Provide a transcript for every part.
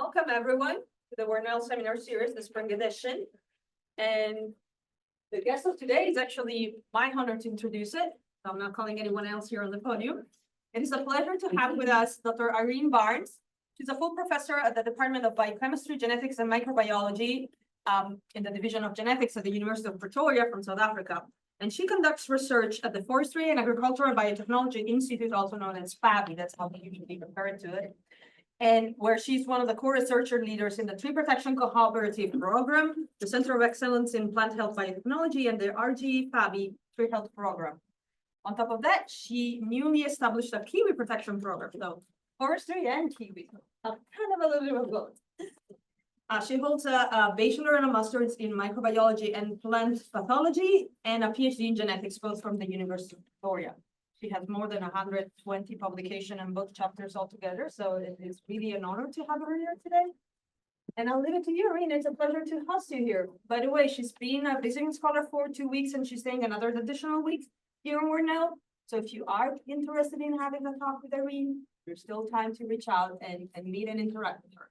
welcome everyone to the Warnell Seminar Series, the spring edition. And the guest of today is actually my honor to introduce it. I'm not calling anyone else here on the podium. It is a pleasure to have with us Dr. Irene Barnes. She's a full professor at the Department of Biochemistry, Genetics, and Microbiology in the Division of Genetics at the University of Pretoria from South Africa. And she conducts research at the Forestry and Agricultural Biotechnology Institute, also known as FABI. That's how we usually refer to it. And where she's one of the core researcher leaders in the Tree Protection Cooperative Program, the Center of Excellence in Plant Health Biotechnology, and the RG FABI Tree Health Program. On top of that, she newly established a Kiwi Protection Program, so forestry and Kiwi, kind of a little bit of both. She holds a bachelor and a master's in microbiology and plant pathology, and a PhD in genetics, both from the University of Pretoria. She has more than 120 publications in both chapters altogether, so it is really an honor to have her here today. And I'll leave it to you, Irene. It's a pleasure to host you here. By the way, she's been a visiting scholar for 2 weeks, and she's staying another additional week here in Warnell. So if you are interested in having a talk with Irene, there's still time to reach out and meet and interact with her.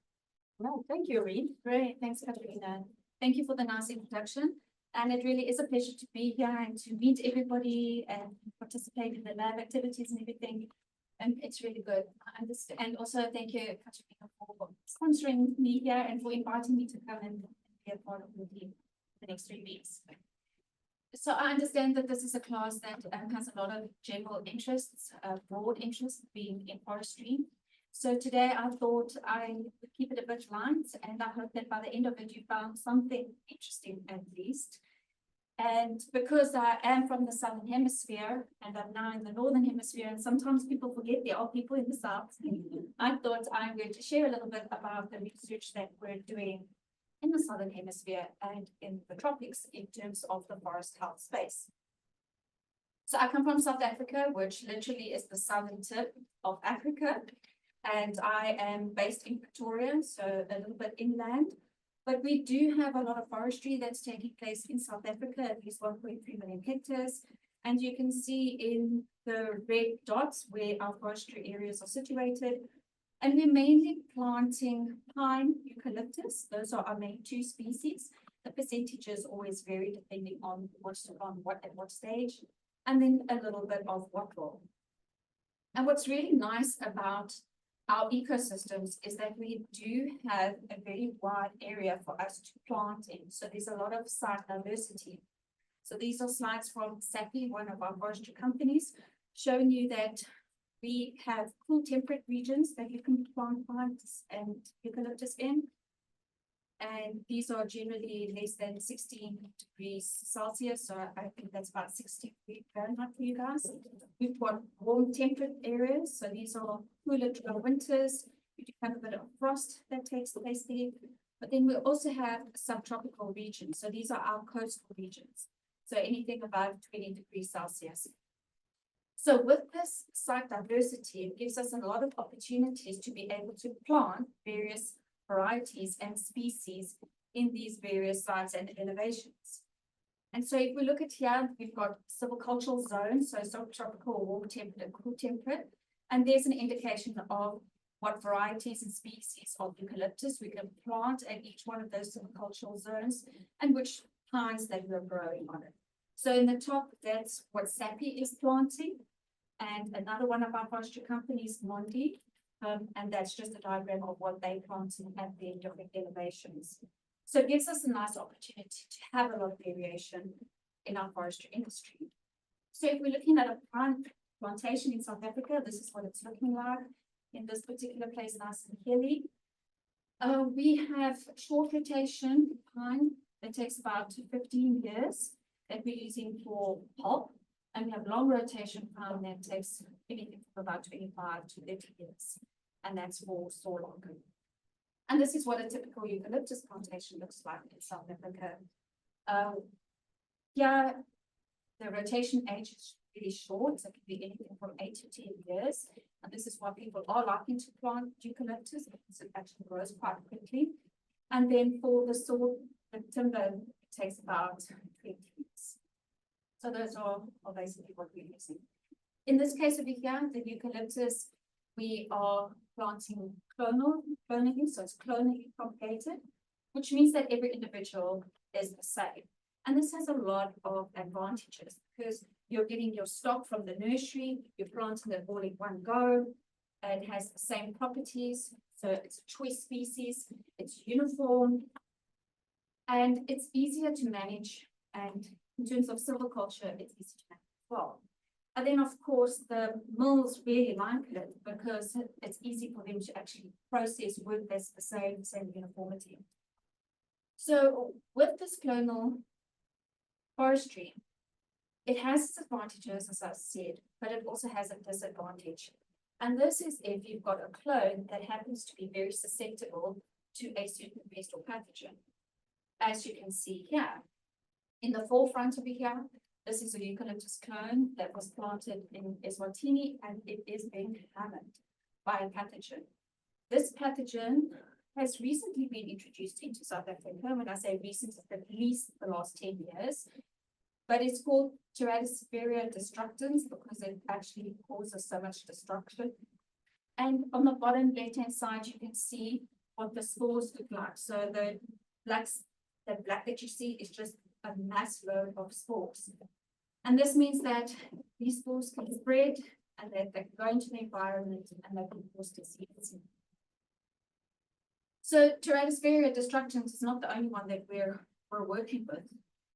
Well, thank you, Irene. Great, thanks, Katrina. Thank you for the nice introduction. And it really is a pleasure to be here and to meet everybody and participate in the lab activities and everything. And it's really good. I understand. And also thank you, Katrina, for sponsoring me here and for inviting me to come and be a part of the next 3 weeks. So I understand that this is a class that has a lot of general interests, broad interests being in forestry. So today I thought I would keep it a bit light, and I hope that by the end of it you found something interesting at least. And because I am from the Southern Hemisphere and I'm now in the Northern Hemisphere, and sometimes people forget there are people in the South, I thought I would share a little bit about the research that we're doing in the Southern Hemisphere and in the tropics in terms of the forest health space. So I come from South Africa, which literally is the southern tip of Africa. And I am based in Pretoria, so a little bit inland. But we do have a lot of forestry that's taking place in South Africa, at least 1.3 million hectares. And you can see in the red dots where our forestry areas are situated. And we're mainly planting pine, eucalyptus. Those are our main 2 species. The percentages always vary depending on what's to plant what at what stage. And then a little bit of wattle. And what's really nice about our ecosystems is that we do have a very wide area for us to plant in. So there's a lot of site diversity. So these are slides from SAPI, one of our forestry companies, showing you that we have cool temperate regions that you can plant pines and eucalyptus in. And these are generally less than 16 degrees Celsius. So I think that's about 60 degrees Fahrenheit for you guys. We've got warm temperate areas. So these are cooler winters. We do have a bit of frost that takes place there. But then we also have subtropical regions. So these are our coastal regions. So anything above 20 degrees Celsius. So with this site diversity, it gives us a lot of opportunities to be able to plant various varieties and species in these various sites and elevations. And so if we look at here, we've got silvicultural zones, so subtropical, warm temperate, and cool temperate. And there's an indication of what varieties and species of eucalyptus we can plant at each one of those silvicultural zones and which pines that we're growing on it. So in the top, that's what SAPI is planting. And another one of our forestry companies, Mondi, and that's just a diagram of what they planting at their different elevations. So it gives us a nice opportunity to have a lot of variation in our forestry industry. So if we're looking at a pine plantation in South Africa, this is what it's looking like in this particular place, nice and hilly. We have short rotation pine that takes about 15 years that we're using for pulp. And we have long rotation pine that takes anything from about 25 to 30 years. And that's for sawlog. And this is what a typical eucalyptus plantation looks like in South Africa. Yeah, the rotation age is really short, so it can be anything from 8 to 10 years. And this is why people are liking to plant eucalyptus because it actually grows quite quickly. And then for the timber, it takes about 20 years. So those are basically what we're using. In this case over here, the eucalyptus, we are planting clonally, so it's clonally propagated, which means that every individual is the same. And this has a lot of advantages because you're getting your stock from the nursery, you're planting it all in one go. It has the same properties, so it's a choice species, it's uniform, and it's easier to manage. And in terms of silviculture, it's easy to manage as well. And then, of course, the mills really like it because it's easy for them to actually process with this the same uniformity. So with this clonal forestry, it has its advantages, as I said, but it also has a disadvantage. And this is if you've got a clone that happens to be very susceptible to a certain pest or pathogen. As you can see here, in the forefront over here, this is a eucalyptus clone that was planted in Eswatini, and it is being hammered by a pathogen. This pathogen has recently been introduced into South Africa. When I say recent, at least the last 10 years. But it's called Teradosperria destructans because it actually causes so much destruction. And on the bottom left-hand side, you can see what the spores look like. So the black that you see is just a mass load of spores. And this means that these spores can spread and that they go into the environment and they can cause disease. So Teradosperria destructans is not the only one that we're working with.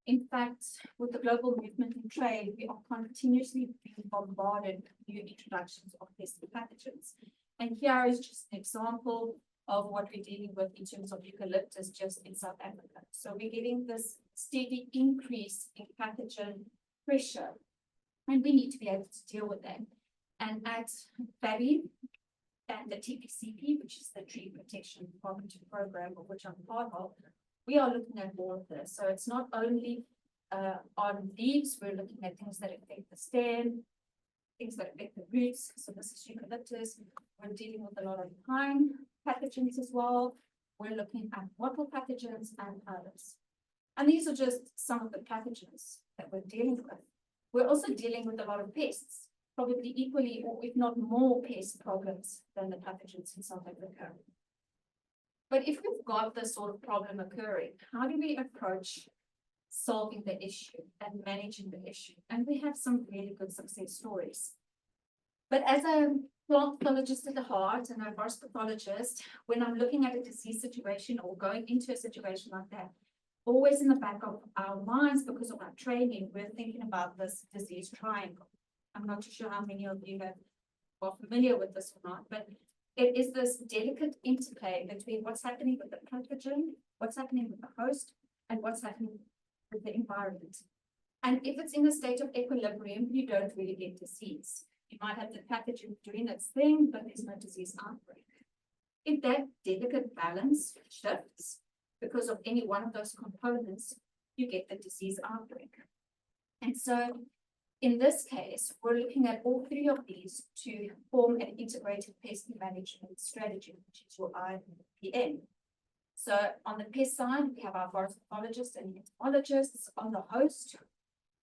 In fact, with the global movement in trade, we are continuously being bombarded with new introductions of pest pathogens. And here is just an example of what we're dealing with in terms of eucalyptus just in South Africa. So we're getting this steady increase in pathogen pressure, and we need to be able to deal with that. And at FABI and the TPCP, which is the Tree Protection Program, of which I'm part of, we are looking at all of this. So it's not only on leaves, we're looking at things that affect the stem, things that affect the roots. So this is eucalyptus. We're dealing with a lot of pine pathogens as well. We're looking at wattle pathogens and others. And these are just some of the pathogens that we're dealing with. We're also dealing with a lot of pests, probably equally or if not more pest problems than the pathogens in South Africa. But if we've got this sort of problem occurring, how do we approach solving the issue and managing the issue? And we have some really good success stories. But as a plant pathologist at the heart and a forest pathologist, when I'm looking at a disease situation or going into a situation like that, always in the back of our minds, because of our training, we're thinking about this disease triangle. I'm not too sure how many of you are familiar with this or not, but it is this delicate interplay between what's happening with the pathogen, what's happening with the host, and what's happening with the environment. And if it's in a state of equilibrium, you don't really get disease. You might have the pathogen doing its thing, but there's no disease outbreak. If that delicate balance shifts because of any one of those components, you get the disease outbreak. And so in this case, we're looking at all three of these to form an integrated pest management strategy, which is your IPM. So on the pest side, we have our forest pathologists and entomologists. On the host,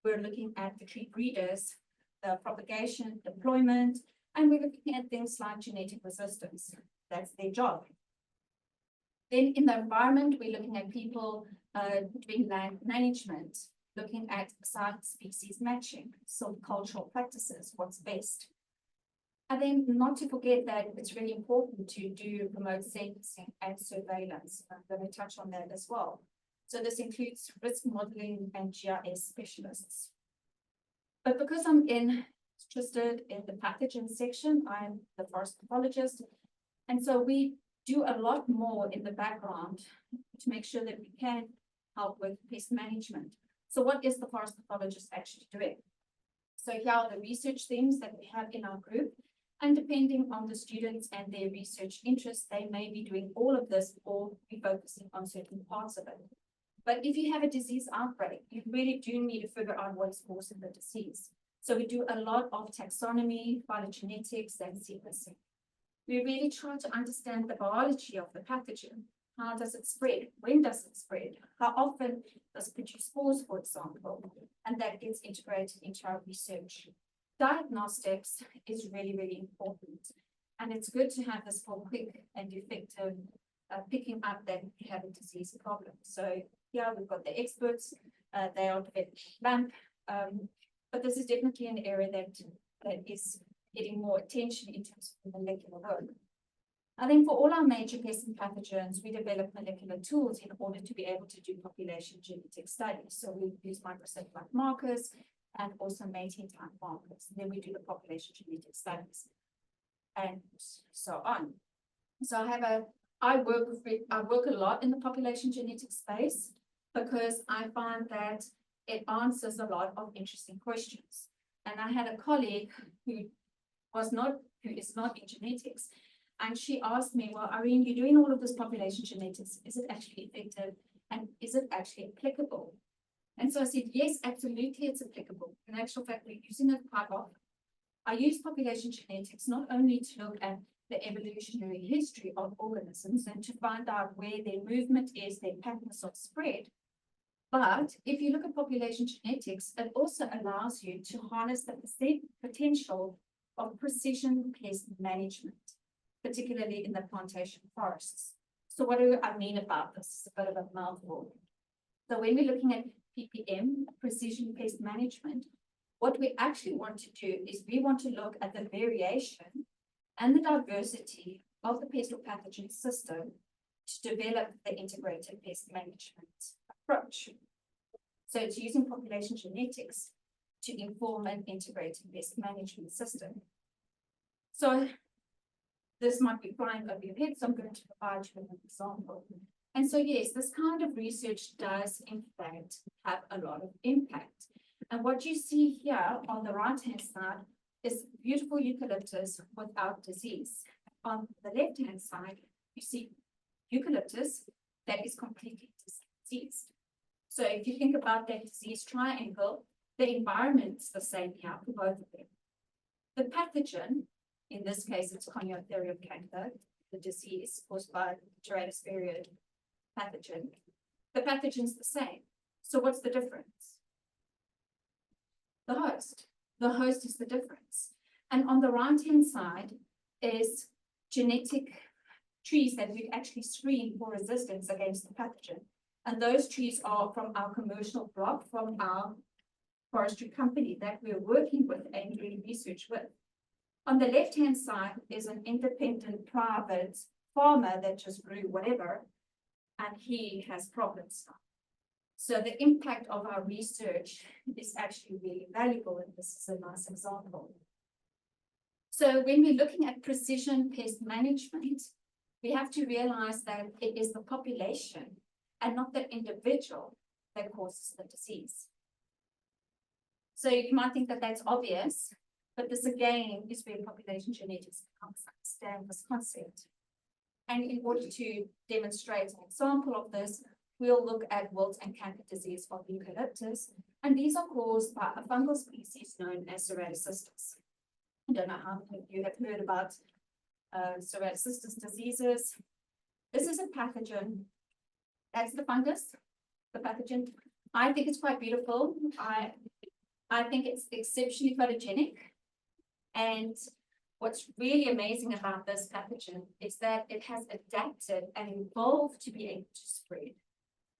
we're looking at the tree breeders, the propagation, deployment, and we're looking at things like genetic resistance. That's their job. Then in the environment, we're looking at people doing land management, looking at site species matching, silvicultural practices, what's best. And then not to forget that it's really important to do remote sensing and surveillance. I'm going to touch on that as well. So this includes risk modeling and GIS specialists. But because I'm interested in the pathogen section, I'm the forest pathologist. And so we do a lot more in the background to make sure that we can help with pest management. So what is the forest pathologist actually doing? So here are the research themes that we have in our group. And depending on the students and their research interests, they may be doing all of this or be focusing on certain parts of it. But if you have a disease outbreak, you really do need to figure out what's causing the disease. So we do a lot of taxonomy, phylogenetics, and sequencing. We really try to understand the biology of the pathogen. How does it spread? When does it spread? How often does it produce spores, for example? And that gets integrated into our research. Diagnostics is really, really important. And it's good to have this for quick and effective picking up that you have a disease problem. So here we've got the experts, they are developing LAMP, but this is definitely an area that is getting more attention in terms of molecular work. I think for all our major pests and pathogens, we develop molecular tools in order to be able to do population genetic studies. So we use microsatellite markers and also mating type markers. And then we do the population genetic studies and so on. So I work a lot in the population genetic space because I find that it answers a lot of interesting questions. And I had a colleague who is not in genetics, and she asked me, well, Irene, you're doing all of this population genetics. Is it actually effective? And is it actually applicable? And so I said, yes, absolutely, it's applicable. In actual fact, we're using it quite often. I use population genetics not only to look at the evolutionary history of organisms and to find out where their movement is, their patterns of spread. But if you look at population genetics, it also allows you to harness the potential of precision pest management, particularly in the plantation forests. So what do I mean about this? It's a bit of a mouthful. So when we're looking at PPM, precision pest management, what we actually want to do is we want to look at the variation and the diversity of the pest or pathogen system to develop the integrated pest management approach. So it's using population genetics to inform an integrated pest management system. So this might be flying over your head, so I'm going to provide you with an example. And so yes, this kind of research does in fact have a lot of impact. And what you see here on the right-hand side is beautiful eucalyptus without disease. On the left-hand side, you see eucalyptus that is completely diseased. So if you think about that disease triangle, the environment's the same here for both of them. The pathogen, in this case, it's Coniotherium canker, the disease caused by Gerardispheriid pathogen. The pathogen's the same. So what's the difference? The host. The host is the difference. And on the right-hand side is genetic trees that we've actually screened for resistance against the pathogen. And those trees are from our commercial block, from our forestry company that we're working with and doing research with. On the left-hand side is an independent private farmer that just grew whatever, and he has problems now. So the impact of our research is actually really valuable, and this is a nice example. So when we're looking at precision pest management, we have to realize that it is the population and not the individual that causes the disease. So you might think that that's obvious, but this again is where population genetics becomes understand this concept. And in order to demonstrate an example of this, we'll look at wilt and canker disease of eucalyptus, and these are caused by a fungal species known as Ceratocistus. I don't know how many of you have heard about Ceratocistus diseases. This is a pathogen. That's the fungus, the pathogen. I think it's quite beautiful. I think it's exceptionally photogenic. And what's really amazing about this pathogen is that it has adapted and evolved to be able to spread.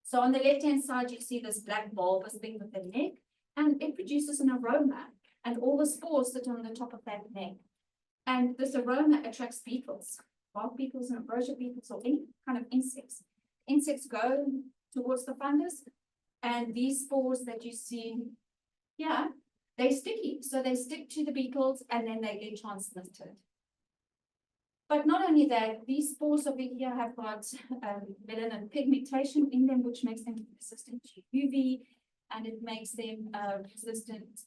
So on the left-hand side, you see this black bulbous thing with the neck, and it produces an aroma, and all the spores sit on the top of that neck. And this aroma attracts beetles, bark beetles and ambrosia beetles, or any kind of insects. Insects go towards the fungus, and these spores that you see here, they're sticky. So they stick to the beetles, and then they get transmitted. But not only that, these spores over here have got melanin pigmentation in them, which makes them resistant to UV, and it makes them resistant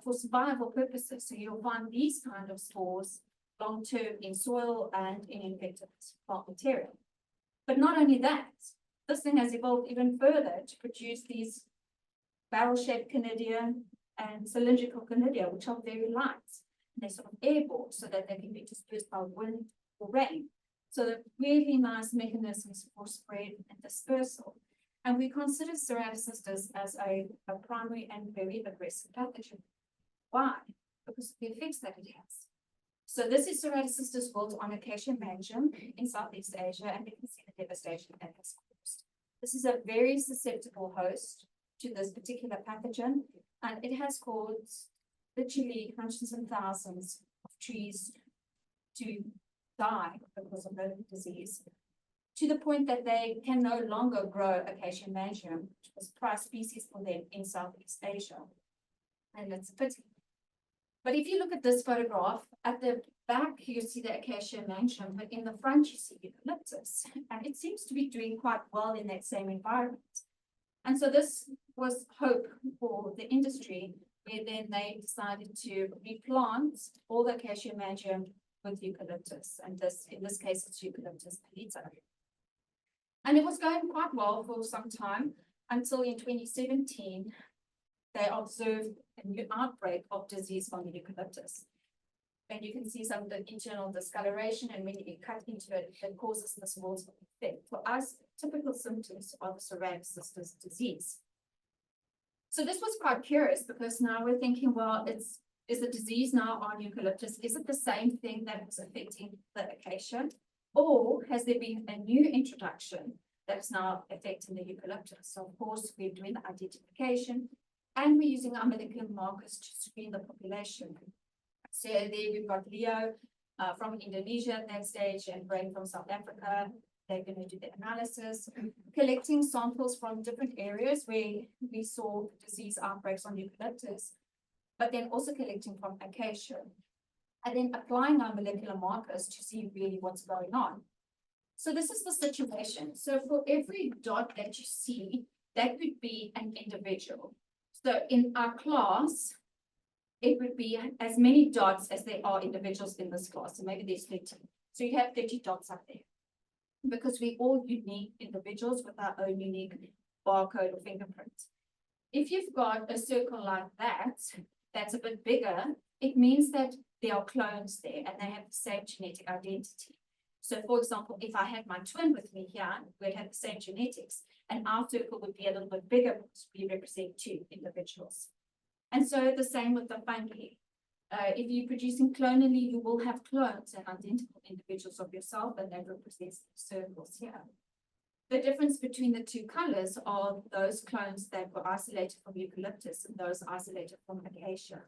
for survival purposes. So you'll find these kind of spores long-term in soil and in infected plant material. But not only that, this thing has evolved even further to produce these barrel-shaped conidia and cylindrical conidia, which are very light. They're sort of airborne so that they can be dispersed by wind or rain. So they're really nice mechanisms for spread and dispersal. And we consider Ceratocistus as a primary and very aggressive pathogen. Why? Because of the effects that it has. So this is Ceratocistus wilt on Acacia mangum in Southeast Asia, and you can see the devastation that has caused. This is a very susceptible host to this particular pathogen, and it has caused literally hundreds and thousands of trees to die because of the disease, to the point that they can no longer grow Acacia mangum, which was a prized species for them in Southeast Asia. And it's a pity. But if you look at this photograph, at the back, you see the Acacia mangum, but in the front, you see eucalyptus. And it seems to be doing quite well in that same environment. And so this was hope for the industry, where then they decided to replant all the Acacia mangum with eucalyptus. And this, in this case, it's Eucalyptus paleta. And it was going quite well for some time until in 2017, they observed a new outbreak of disease on the eucalyptus. And you can see some of the internal discoloration, and when you cut into it, it causes this wilt effect. For us, typical symptoms of Ceratocistus disease. So this was quite curious, because now we're thinking, well, is the disease now on eucalyptus? Is it the same thing that was affecting the acacia? Or has there been a new introduction that's now affecting the eucalyptus? So of course, we're doing the identification, and we're using our molecular markers to screen the population. So there we've got Leo from Indonesia at that stage, and Brain from South Africa. They're going to do the analysis, collecting samples from different areas where we saw disease outbreaks on eucalyptus, but then also collecting from acacia, and then applying our molecular markers to see really what's going on. So this is the situation. So for every dot that you see, that would be an individual. So in our class, it would be as many dots as there are individuals in this class. So maybe there's 30. So you have 30 dots up there, because we're all unique individuals with our own unique barcode or fingerprint. If you've got a circle like that, that's a bit bigger, it means that there are clones there and they have the same genetic identity. So for example, if I had my twin with me here, we'd have the same genetics, and our circle would be a little bit bigger because we represent 2 individuals. And so the same with the fungi. If you're producing clonally, you will have clones and identical individuals of yourself, and that represents the circles here. The difference between the 2 colors are those clones that were isolated from eucalyptus and those isolated from acacia.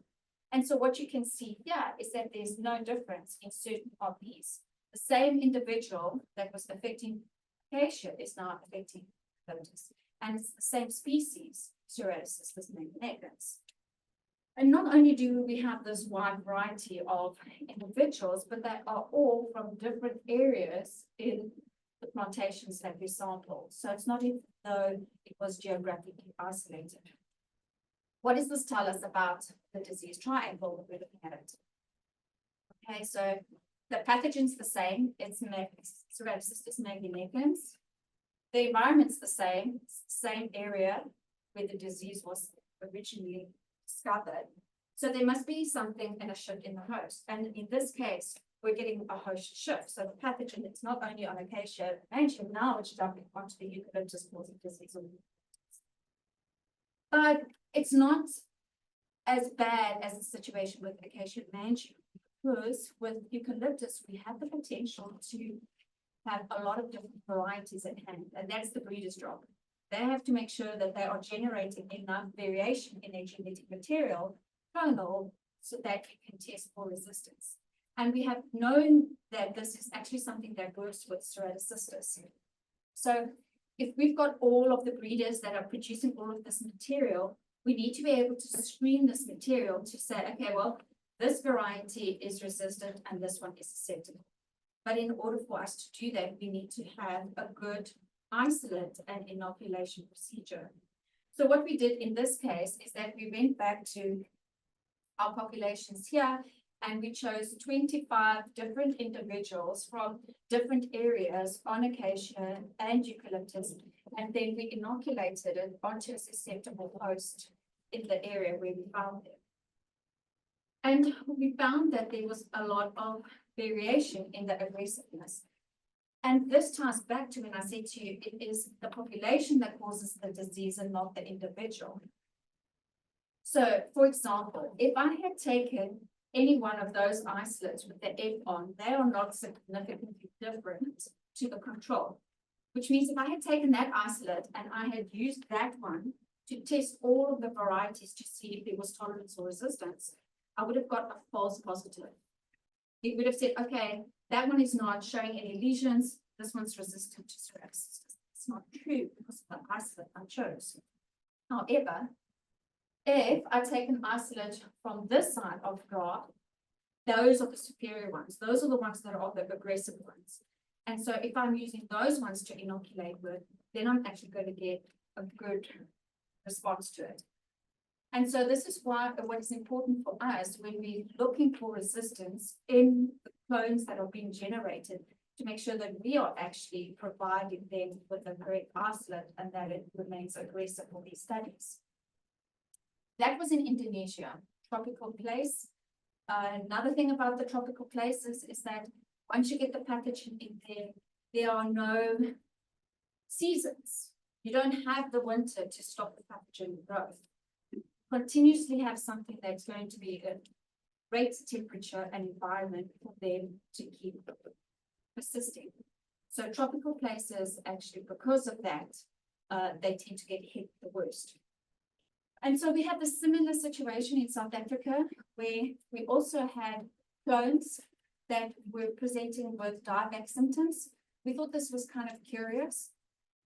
And so what you can see here is that there's no difference in certain of these. The same individual that was affecting acacia is now affecting eucalyptus, and it's the same species, Ceratocistus negans. And not only do we have this wide variety of individuals, but they are all from different areas in the plantations that we sampled. So it's not even though it was geographically isolated. What does this tell us about the disease triangle that we're looking at it? Okay, so the pathogen's the same. It's Ceratocistus negans. The environment's the same area where the disease was originally discovered. So there must be something in a shift in the host. And in this case, we're getting a host shift. So the pathogen, it's not only on acacia mangum, now it's jumping onto the eucalyptus causing disease. But it's not as bad as the situation with acacia mangum, because with eucalyptus, we have the potential to have a lot of different varieties at hand, and that's the breeder's job. They have to make sure that they are generating enough variation in their genetic material, clonal, so that we can test for resistance. And we have known that this is actually something that works with Ceratocistus. So if we've got all of the breeders that are producing all of this material, we need to be able to screen this material to say, okay, well, this variety is resistant and this one is susceptible. But in order for us to do that, we need to have a good isolate and inoculation procedure. So what we did in this case is that we went back to our populations here, and we chose 25 different individuals from different areas on acacia and eucalyptus, and then we inoculated it onto a susceptible host in the area where we found them. And we found that there was a lot of variation in the aggressiveness. And this ties back to when I said to you, it is the population that causes the disease and not the individual. So, for example, if I had taken any one of those isolates with the F on, they are not significantly different to the control. Which means if I had taken that isolate and I had used that one to test all of the varieties to see if there was tolerance or resistance, I would have got a false positive. It would have said, okay, that one is not showing any lesions, this one's resistant to ceratitis. It's not true because of the isolate I chose. However, if I take an isolate from this side of the graph, those are the superior ones. Those are the ones that are the aggressive ones. And so if I'm using those ones to inoculate with, then I'm actually going to get a good response to it. And so this is why what is important for us when we're looking for resistance in the clones that are being generated, to make sure that we are actually providing them with a correct isolate and that it remains aggressive for these studies. That was in Indonesia, tropical place. Another thing about the tropical places is that once you get the pathogen in there, there are no seasons. You don't have the winter to stop the pathogen growth. You continuously have something that's going to be a great temperature and environment for them to keep persisting. So tropical places, actually, because of that, they tend to get hit the worst. And so we had a similar situation in South Africa, where we also had clones that were presenting with dieback symptoms. We thought this was kind of curious.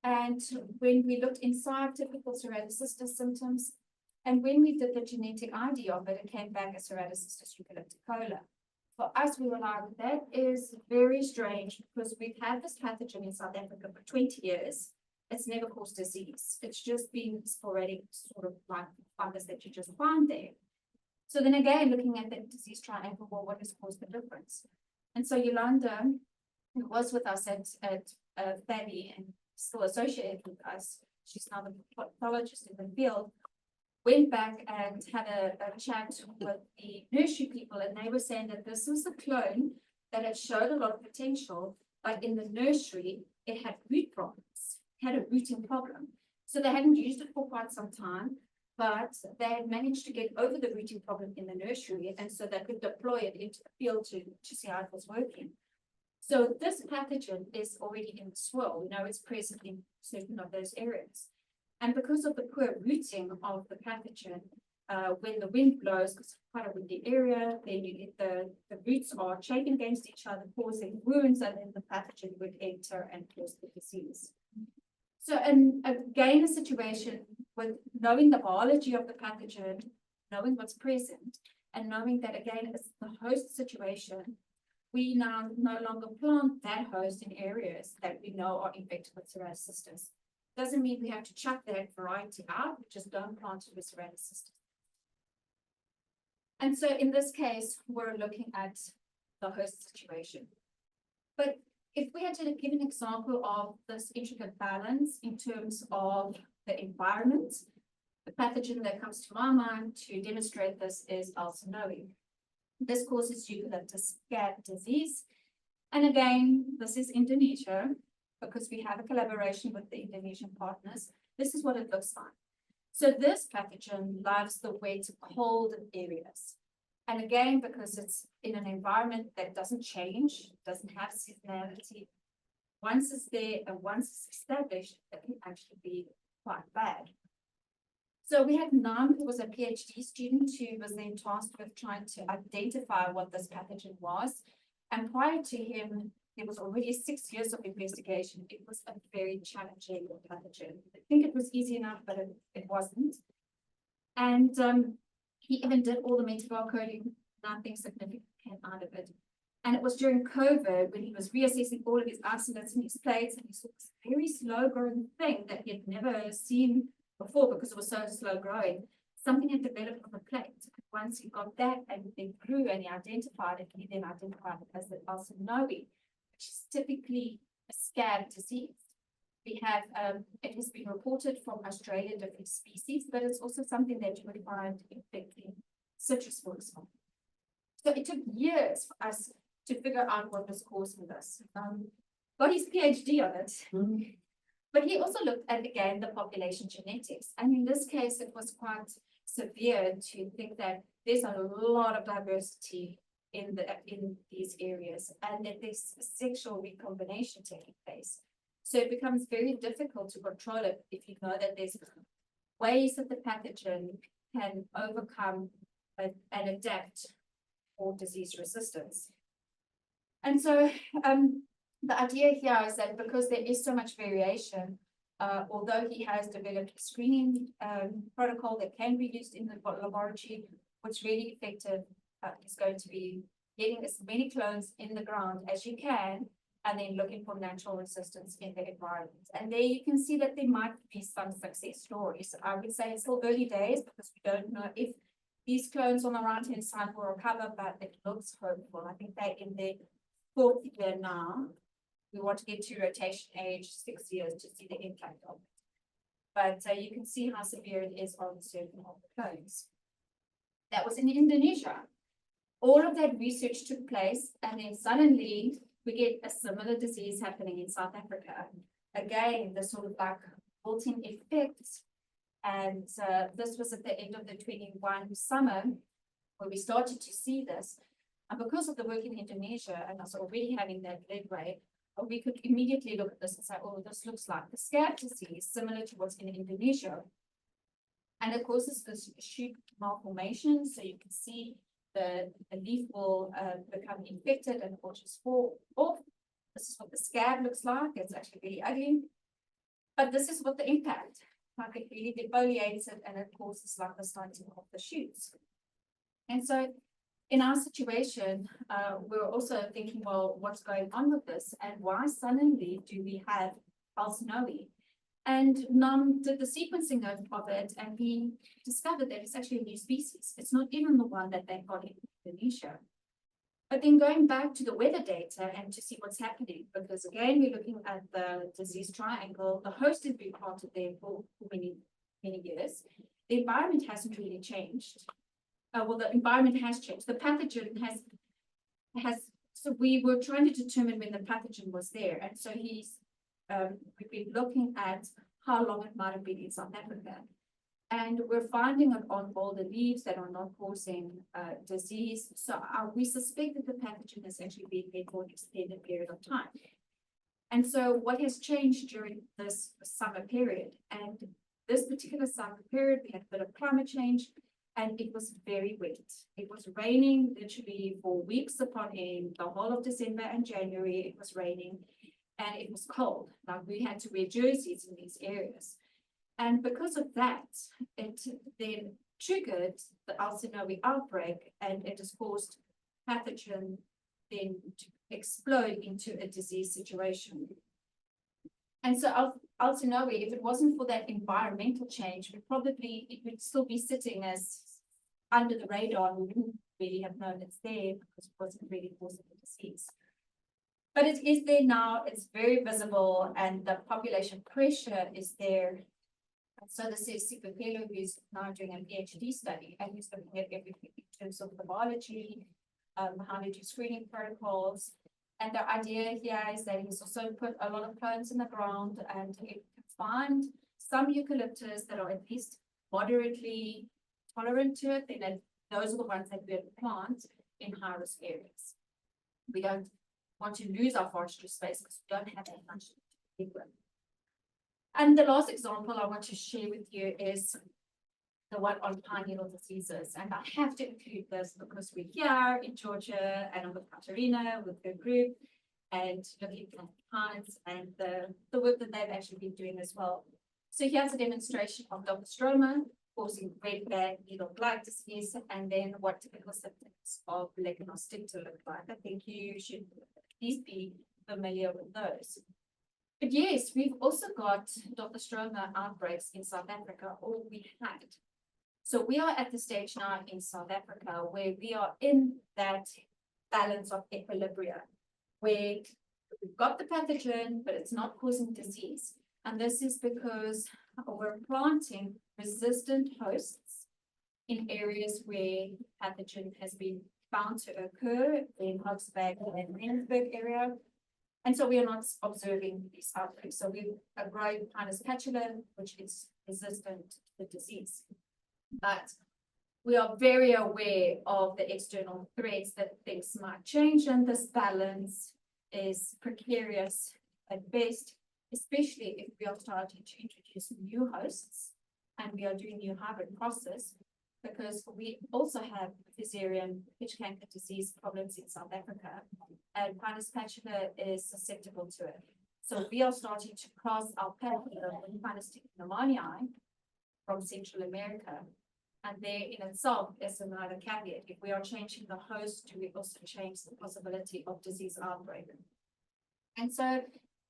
And when we looked inside typical ceratocystis symptoms, and when we did the genetic ID of it, it came back as ceratocystis eucalypticola. For us, we were like, that is very strange because we've had this pathogen in South Africa for 20 years. It's never caused disease. It's just been sporadic, sort of like fungus that you just find there. So then again, looking at the disease triangle, well, what has caused the difference? And so Yolanda, who was with us at FABI and still associated with us, she's now the pathologist in the field, went back and had a chat with the nursery people, and they were saying that this was a clone that had showed a lot of potential, but in the nursery, it had root problems. Had a rooting problem. So they hadn't used it for quite some time, but they had managed to get over the rooting problem in the nursery, and so they could deploy it into the field to see how it was working. So this pathogen is already in the soil. We know it's present in certain of those areas. And because of the poor rooting of the pathogen, when the wind blows, because it's quite a windy area, then you get the roots are chafing against each other, causing wounds, and then the pathogen would enter and cause the disease. So, and again, a situation with knowing the biology of the pathogen, knowing what's present, and knowing that, again, it's the host situation, we now no longer plant that host in areas that we know are infected with ceratocystis. Doesn't mean we have to chuck that variety out, we just don't plant it with ceratocystis. And so in this case, we're looking at the host situation. But if we had to give an example of this intricate balance in terms of the environment, the pathogen that comes to my mind to demonstrate this is alsinoe. This causes eucalyptus scab disease. And again, this is Indonesia, because we have a collaboration with the Indonesian partners. This is what it looks like. So this pathogen loves the wet, cold areas. And again, because it's in an environment that doesn't change, doesn't have seasonality, once it's there and once it's established, it can actually be quite bad. So we had Nam, who was a PhD student, who was then tasked with trying to identify what this pathogen was. And prior to him, there was already 6 years of investigation. It was a very challenging pathogen. I think it was easy enough, but it wasn't. And he even did all the metabar coding, nothing significant came out of it. And it was during COVID when he was reassessing all of his isolates and his plates, and he saw this very slow growing thing that he had never seen before because it was so slow growing. Something had developed on the plate. Once he got that and it grew and he identified it, he then identified it as the alsinoe, which is typically a scab disease. We have, it has been reported from Australia, different species, but it's also something that you would find infecting citrus, for example. So it took years for us to figure out what was causing this. Got his PhD on it, but he also looked at, again, the population genetics. And in this case, it was quite severe to think that there's a lot of diversity in these areas, and that there's sexual recombination taking place. So it becomes very difficult to control it if you know that there's ways that the pathogen can overcome and adapt for disease resistance. And so the idea here is that because there is so much variation, although he has developed a screening protocol that can be used in the laboratory, what's really effective is going to be getting as many clones in the ground as you can, and then looking for natural resistance in the environment. And there you can see that there might be some success stories. I would say it's still early days because we don't know if these clones on the right-hand side will recover, but it looks hopeful. I think they're in their 4th year now. We want to get to rotation age 6 years to see the impact of it. But you can see how severe it is on certain of the clones. That was in Indonesia. All of that research took place, and then suddenly we get a similar disease happening in South Africa. Again, the sort of like built-in effects. And this was at the end of the 21 summer where we started to see this. And because of the work in Indonesia and us already having that leadway, we could immediately look at this and say, oh, this looks like the scab disease, similar to what's in Indonesia. And it causes this shoot malformation. So you can see the leaf will become infected and it will just fall off. This is what the scab looks like. It's actually really ugly. But this is what the impact, like it really defoliates it and it causes like the stunting of the shoots. And so in our situation, we're also thinking, well, what's going on with this and why suddenly do we have Alcinoe? And Nam did the sequencing of it, and he discovered that it's actually a new species. It's not even the one that they got in Indonesia. But then going back to the weather data and to see what's happening, because again, we're looking at the disease triangle. The host has been planted there for many, many years. The environment hasn't really changed. Well, the environment has changed. The pathogen has, so we were trying to determine when the pathogen was there. And so we've been looking at how long it might have been in South Africa. And we're finding it on all the leaves that are not causing disease. So we suspect that the pathogen has actually been there for an extended period of time. And so what has changed during this summer period? And this particular summer period, we had a bit of climate change, and it was very wet. It was raining literally for weeks upon end. The whole of December and January, it was raining. And it was cold. Like we had to wear jerseys in these areas. And because of that, it then triggered the Alcinoe outbreak, and it has caused pathogen then to explode into a disease situation. And so Alcinoe, if it wasn't for that environmental change, it would still be sitting as under the radar. We wouldn't really have known it's there because it wasn't really causing the disease. But it is there now, it's very visible, and the population pressure is there. And so this is Sikapelo, who's now doing a PhD study, and he's looking at everything in terms of the biology, how to do screening protocols. And the idea here is that he's also put a lot of plants in the ground, and he can find some eucalyptus that are at least moderately tolerant to it, then those are the ones that we plant in high-risk areas. We don't want to lose our forestry space because we don't have that much to begin with. And the last example I want to share with you is the one on pine needle diseases. And I have to include this because we're here in Georgia and I'm with Katarina, with her group, and looking at pines and the work that they've actually been doing as well. So here's a demonstration of Dopostroma causing red bag needle blight disease, and then what typical symptoms of leganostincta look like. I think you should at least be familiar with those. But yes, we've also got Dopostroma outbreaks in South Africa, or we had. So we are at the stage now in South Africa where we are in that balance of equilibrium, where we've got the pathogen, but it's not causing disease. And this is because we're planting resistant hosts in areas where pathogen has been found to occur in Hogsback and Rensburg area. And so we are not observing these outbreaks. So we are growing Pinus patulum, which is resistant to the disease. But we are very aware of the external threats that things might change, and this balance is precarious at best, especially if we are starting to introduce new hosts and we are doing new hybrid process, because we also have Fusarium pitch canker disease problems in South Africa, and Pinus patula is susceptible to it. So we are starting to cross our path with Pinus pneumoniae from Central America. And there in itself is another caveat. If we are changing the host, do we also change the possibility of disease outbreak? And so,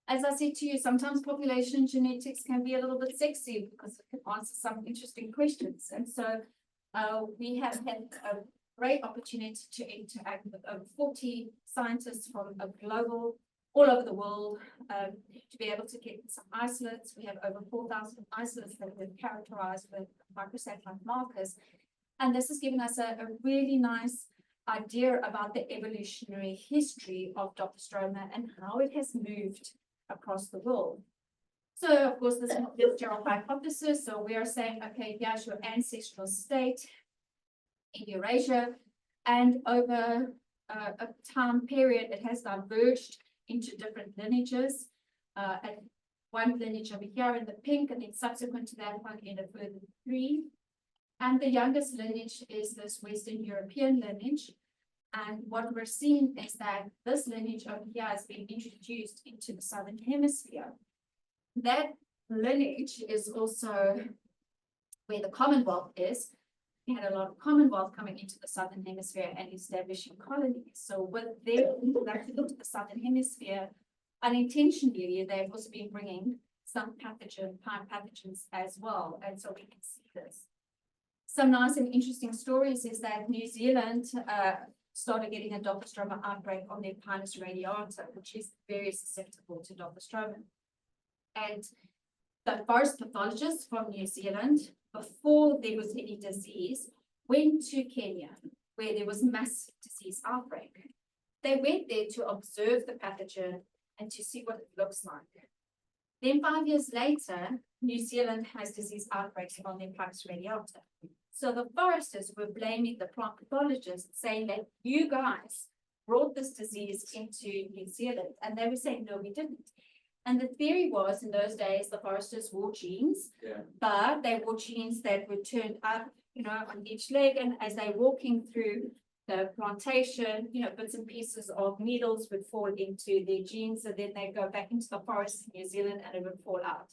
as I said to you, sometimes population genetics can be a little bit sexy because it can answer some interesting questions. And so we have had a great opportunity to interact with over 40 scientists from all over the world, to be able to get some isolates. We have over 4,000 isolates that we've characterized with microsatellite markers. And this has given us a really nice idea about the evolutionary history of Dopterostroma and how it has moved across the world. So, of course, this is the general hypothesis. So we are saying, okay, here's your ancestral state in Eurasia, and over a time period, it has diverged into different lineages. And one lineage over here in the pink, and then subsequent to that one in a further 3. And the youngest lineage is this Western European lineage. And what we're seeing is that this lineage over here has been introduced into the Southern Hemisphere. That lineage is also where the Commonwealth is. We had a lot of Commonwealth coming into the Southern Hemisphere and establishing colonies. So with their introduction into the Southern Hemisphere, unintentionally, they've also been bringing some plant pathogens as well. And so we can see this. Some nice and interesting stories is that New Zealand started getting a Dopterostroma outbreak on their Pinus radiata, which is very susceptible to Dopterostroma. And the forest pathologists from New Zealand, before there was any disease, went to Kenya, where there was mass disease outbreak. They went there to observe the pathogen and to see what it looks like. Then 5 years later, New Zealand has disease outbreaks on their Pinus radiata. So the foresters were blaming the plant pathologists, saying that you guys brought this disease into New Zealand. And they were saying, no, we didn't. And the theory was, in those days, the foresters wore jeans, but they wore jeans that were turned up, on each leg. And as they're walking through the plantation, bits and pieces of needles would fall into their jeans. And then they go back into the forest in New Zealand and it would fall out.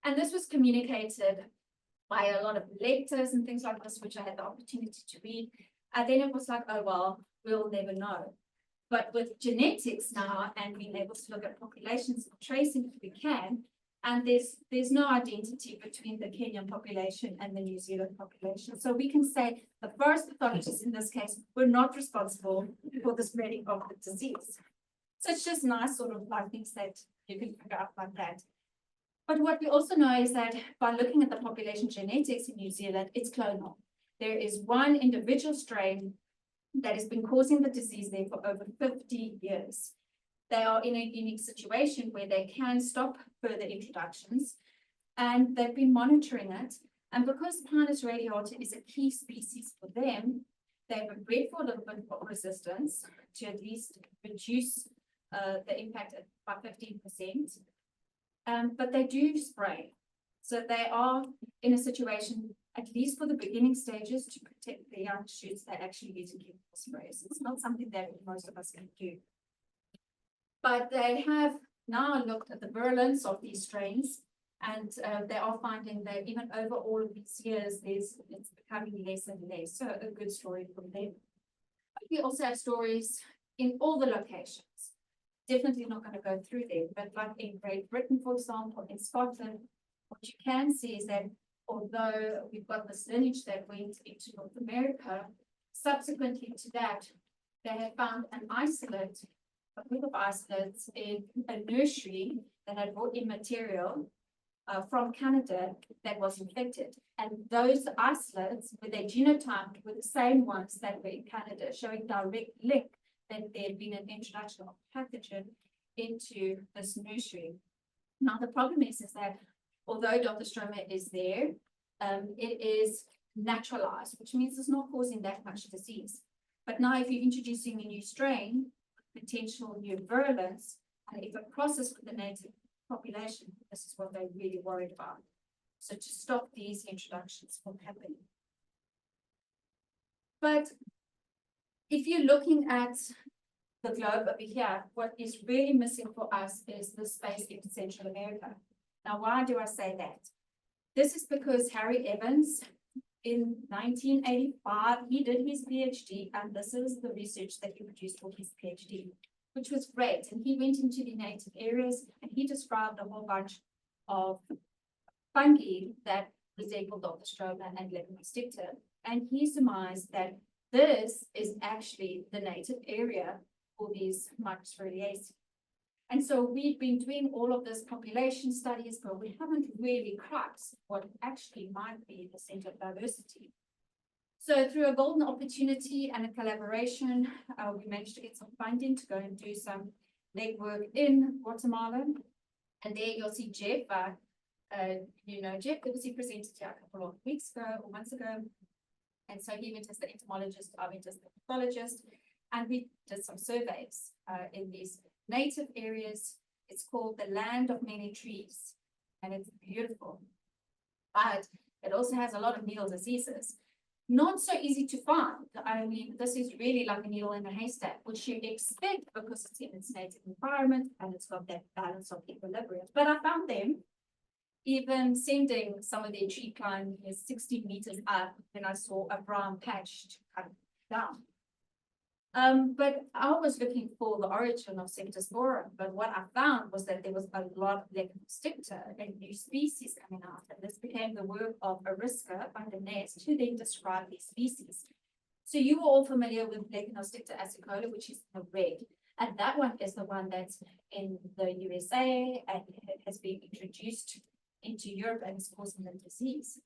And this was communicated by a lot of lectures and things like this, which I had the opportunity to read. And then it was like, oh, well, we'll never know. But with genetics now and being able to look at populations and tracing if we can, and there's no identity between the Kenyan population and the New Zealand population. So we can say the forest pathologists in this case were not responsible for the spreading of the disease. So it's just nice sort of like things that you can figure out like that. But what we also know is that by looking at the population genetics in New Zealand, it's clonal. There is one individual strain that has been causing the disease there for over 50 years. They are in a unique situation where they can stop further introductions, and they've been monitoring it. And because Pinus radiata is a key species for them, they've bred for a little bit of resistance to at least reduce the impact by 15%. But they do spray. So they are in a situation, at least for the beginning stages, to protect the young shoots. They're actually using chemical sprays. It's not something that most of us can do. But they have now looked at the virulence of these strains, and they are finding that even over all of these years, it's becoming less and less. So a good story from them. But we also have stories in all the locations. Definitely not going to go through them, but like in Great Britain, for example, in Scotland, what you can see is that although we've got this lineage that went into North America, subsequently to that, they have found an isolate, a group of isolates in a nursery that had brought in material from Canada that was infected. And those isolates, with their genotype, were the same ones that were in Canada, showing direct link that there had been an introduction of pathogen into this nursery. Now, the problem is that although Dopterostroma is there, it is naturalized, which means it's not causing that much disease. But now if you're introducing a new strain, potential new virulence, and if it crosses with the native population, this is what they're really worried about. So to stop these introductions from happening. But if you're looking at the globe over here, what is really missing for us is the space in Central America. Now, why do I say that? This is because Harry Evans, in 1985, he did his PhD, and this is the research that he produced for his PhD, which was great. And he went into the native areas and he described a whole bunch of fungi that resembled Stroma and Lepidosticta. And he surmised that this is actually the native area for these Microsporiaceae. And so we've been doing all of this population studies, but we haven't really cracked what actually might be the center of diversity. So through a golden opportunity and a collaboration, we managed to get some funding to go and do some legwork in Guatemala. And there you'll see Jeff. You know Jeff, because he presented here a couple of weeks ago or months ago. And so he went as the entomologist, I went as the pathologist, and we did some surveys in these native areas. It's called the land of many trees, and it's beautiful. But it also has a lot of needle diseases. Not so easy to find. I mean, this is really like a needle in a haystack, which you expect because it's in its native environment and it's got that balance of equilibrium. But I found them even sending some of their tree climb 60 meters up, and I saw a brown patch to cut down. But I was looking for the origin of Septosporum, but what I found was that there was a lot of Lepidosticta and new species coming out, and this became the work of Ariska van der Nest, who then described these species. So you were all familiar with Lepidosticta aceticola, which is the red, and that one is the one that's in the USA and it has been introduced into Europe and is causing the disease.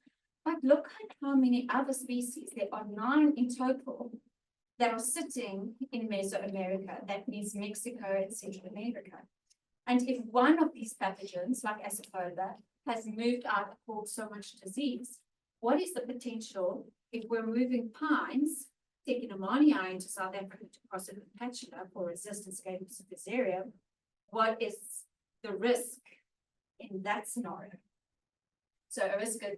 But look at how many other species, there are 9 in total, that are sitting in Mesoamerica, that means Mexico and Central America. And if one of these pathogens, like aceticola, has moved out and caused so much disease, what is the potential if we're moving pines, Techinomania, into South Africa to cross it with Patula for resistance against this area? What is the risk in that scenario? So Ariska,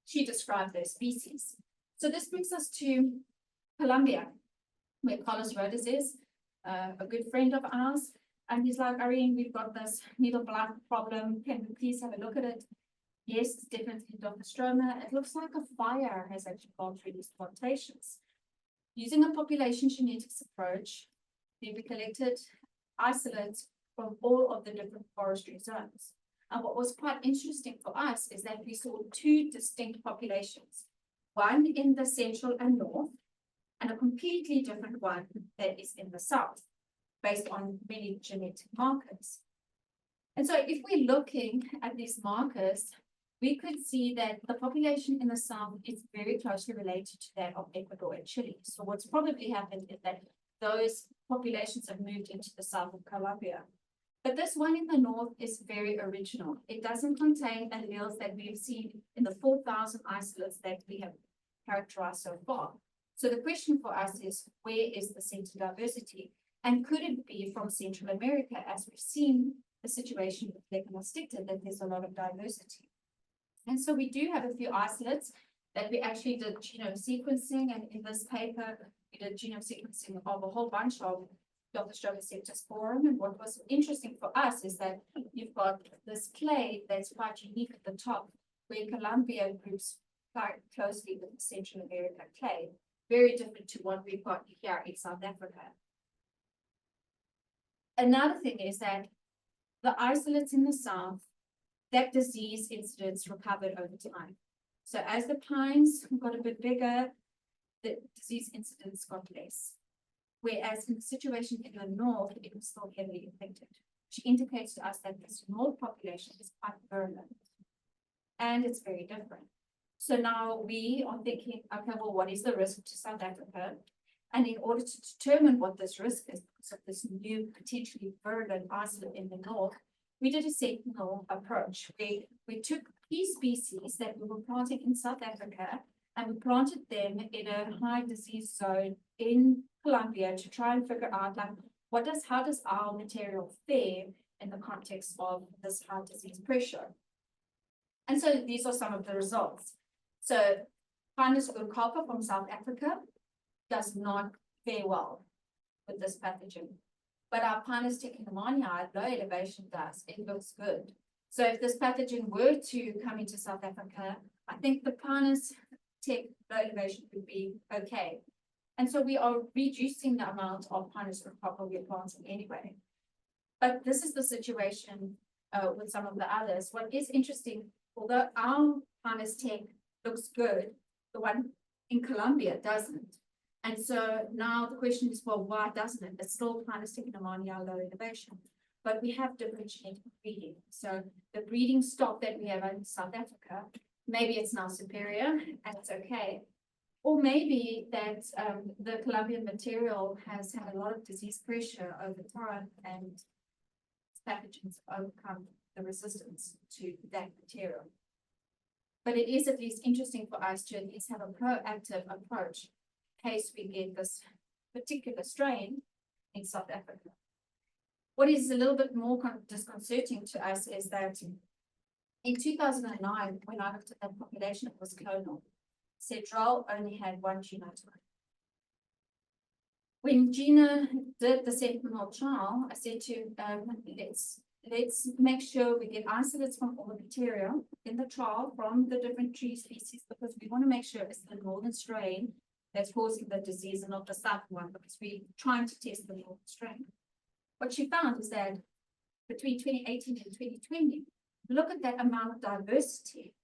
she described those species. So this brings us to Colombia, where Carlos Rodas is, a good friend of ours. And he's like, Irene, we've got this needle blight problem. Can we please have a look at it? Yes, it's definitely Stroma. It looks like a fire has actually gone through these plantations. Using a population genetics approach, we collected isolates from all of the different forestry zones. And what was quite interesting for us is that we saw 2 distinct populations, one in the central and north, and a completely different one that is in the south, based on many genetic markers. And so if we're looking at these markers, we could see that the population in the south is very closely related to that of Ecuador and Chile. So what's probably happened is that those populations have moved into the south of Colombia. But this one in the north is very original. It doesn't contain alleles that we've seen in the 4,000 isolates that we have characterized so far. So the question for us is, where is the center diversity? And could it be from Central America, as we've seen the situation with Lepidosticta, that there's a lot of diversity? And so we do have a few isolates that we actually did genome sequencing, and in this paper, we did genome sequencing of a whole bunch of Stroma Septosporum. And what was interesting for us is that you've got this clay that's quite unique at the top, where Colombia groups quite closely with the Central America clay, very different to what we've got here in South Africa. Another thing is that the isolates in the south, that disease incidence recovered over time. So as the pines got a bit bigger, the disease incidence got less. Whereas in the situation in the north, it was still heavily infected, which indicates to us that this north population is quite virulent. And it's very different. So now we are thinking, okay, well, what is the risk to South Africa? And in order to determine what this risk is, because of this new potentially virulent isolate in the north, we did a sentinel approach where we took key species that we were planting in South Africa And we planted them in a high disease zone in Colombia to try and figure out like how does our material fare in the context of this high disease pressure. And so these are some of the results. So Pinus urquhart from South Africa does not fare well with this pathogen. But our Pinus technomanii at low elevation does. It looks good. So if this pathogen were to come into South Africa, I think the Pinus tech low elevation would be okay. And so we are reducing the amount of Pinus urquhart we're planting anyway. But this is the situation with some of the others. What is interesting, although our Pinus tech looks good, the one in Colombia doesn't. And so now the question is, well, why doesn't it? It's still Pinus technomanii low elevation, but we have different genetic breeding. So the breeding stock that we have in South Africa, maybe it's now superior and it's okay. Or maybe that the Colombian material has had a lot of disease pressure over time and pathogens overcome the resistance to that material. But it is at least interesting for us to at least have a proactive approach in case we get this particular strain in South Africa. What is a little bit more disconcerting to us is that in 2009, when I looked at that population, it was clonal. Cedral only had one genotype. When Gina did the Sentinel trial, I said to let's make sure we get isolates from all the material in the trial from the different tree species, because we want to make sure it's the northern strain that's causing the disease and not the southern one, because we're trying to test the northern strain. What she found is that between 2018 and 2020, look at that amount of diversity.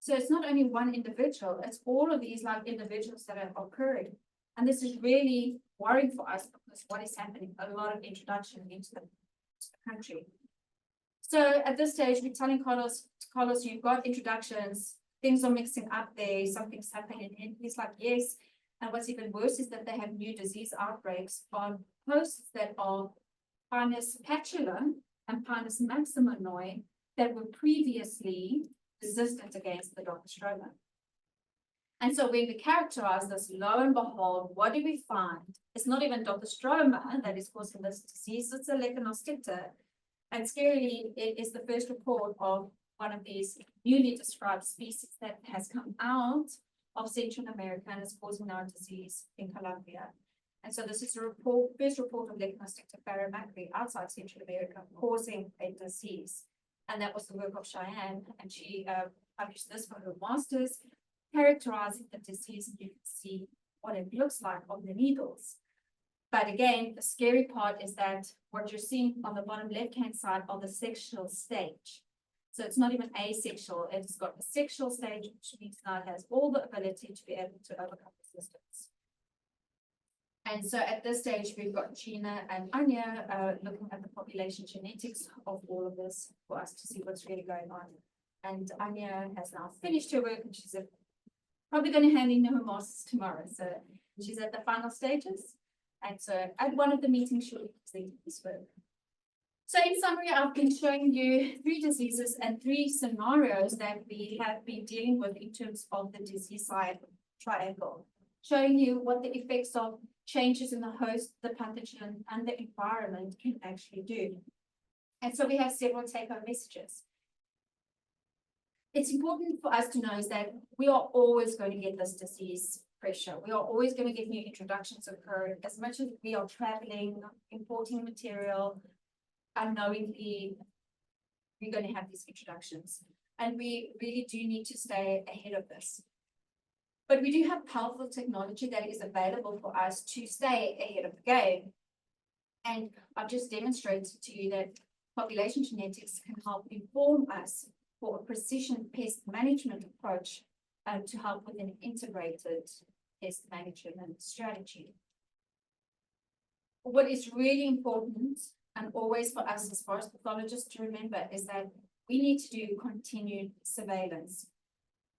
So it's not only one individual, it's all of these like individuals that are occurring. And this is really worrying for us because what is happening, a lot of introduction into the country. So at this stage, we're telling Carlos, you've got introductions, things are mixing up there, something's happening. And he's like, yes. And what's even worse is that they have new disease outbreaks on hosts that are Pinus patula and Pinus maximonoi that were previously resistant against the Doxastroma. And so when we characterize this, lo and behold, what do we find? It's not even Doxastroma that is causing this disease, it's a Lecanosticta. And scarily, it is the first report of one of these newly described species that has come out of Central America and is causing our disease in Colombia. And so this is a first report of Lecanosticta paramacriae outside Central America causing a disease. And that was the work of Cheyenne, and she published this for her master's, characterizing the disease, and you can see what it looks like on the needles. But again, the scary part is that what you're seeing on the bottom left-hand side are the sexual stage. So it's not even asexual, it's got the sexual stage, which means now it has all the ability to be able to overcome resistance. And so at this stage, we've got Gina and Anya looking at the population genetics of all of this for us to see what's really going on. And Anya has now finished her work and she's probably going to hand in her master's tomorrow. So she's at the final stages. And so at one of the meetings, she'll be presenting this work. So in summary, I've been showing you 3 diseases and 3 scenarios that we have been dealing with in terms of the disease side triangle, showing you what the effects of changes in the host, the pathogen, and the environment can actually do. And so we have several take-home messages. It's important for us to know is that we are always going to get this disease pressure. We are always going to get new introductions occur. As much as we are traveling, importing material, unknowingly, we're going to have these introductions. And we really do need to stay ahead of this. But we do have powerful technology that is available for us to stay ahead of the game. And I've just demonstrated to you that population genetics can help inform us for a precision pest management approach to help with an integrated pest management strategy. What is really important and always for us as forest pathologists to remember is that we need to do continued surveillance.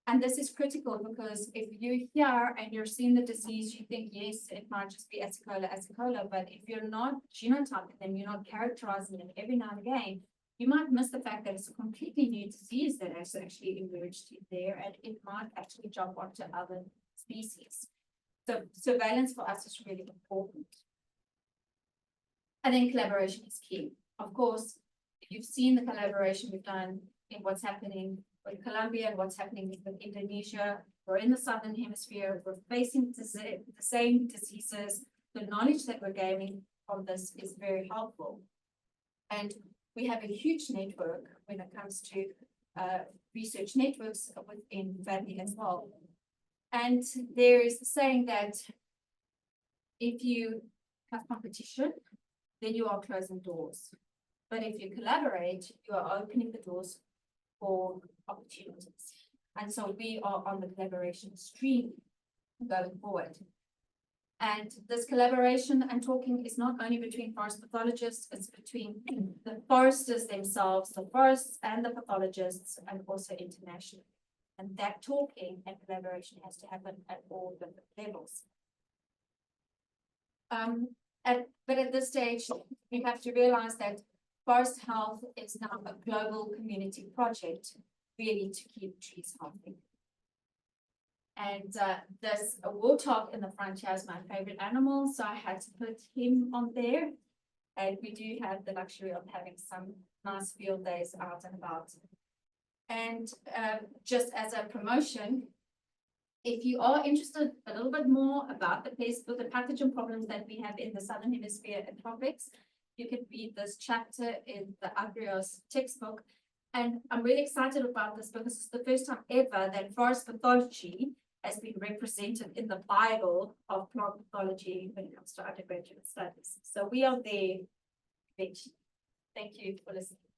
And this is critical because if you're here and you're seeing the disease, you think, yes, it might just be Asicola, but if you're not genotyping them, you're not characterizing them every now and again, you might miss the fact that it's a completely new disease that has actually emerged there, and it might actually jump onto other species. So surveillance for us is really important. And then collaboration is key. Of course, you've seen the collaboration we've done in what's happening with Colombia and what's happening with Indonesia. We're in the Southern Hemisphere, we're facing the same diseases. The knowledge that we're gaining from this is very helpful. And we have a huge network when it comes to research networks within Valley as well. And there is the saying that if you have competition, then you are closing doors. But if you collaborate, you are opening the doors for opportunities. And so we are on the collaboration stream going forward. And this collaboration and talking is not only between forest pathologists, it's between the foresters themselves, the forests and the pathologists, and also internationally. And that talking and collaboration has to happen at all different levels. But at this stage, we have to realize that forest health is now a global community project, really to keep trees healthy. And this warthog in the front here is my favorite animal, so I had to put him on there. And we do have the luxury of having some nice field days out and about. And just as a promotion, if you are interested a little bit more about the pathogen problems that we have in the Southern Hemisphere and Tropics, you can read this chapter in the Agrios textbook. And I'm really excited about this because it's the first time ever that forest pathology has been represented in the Bible of plant pathology when it comes to undergraduate studies. So we are there eventually. Thank you for listening.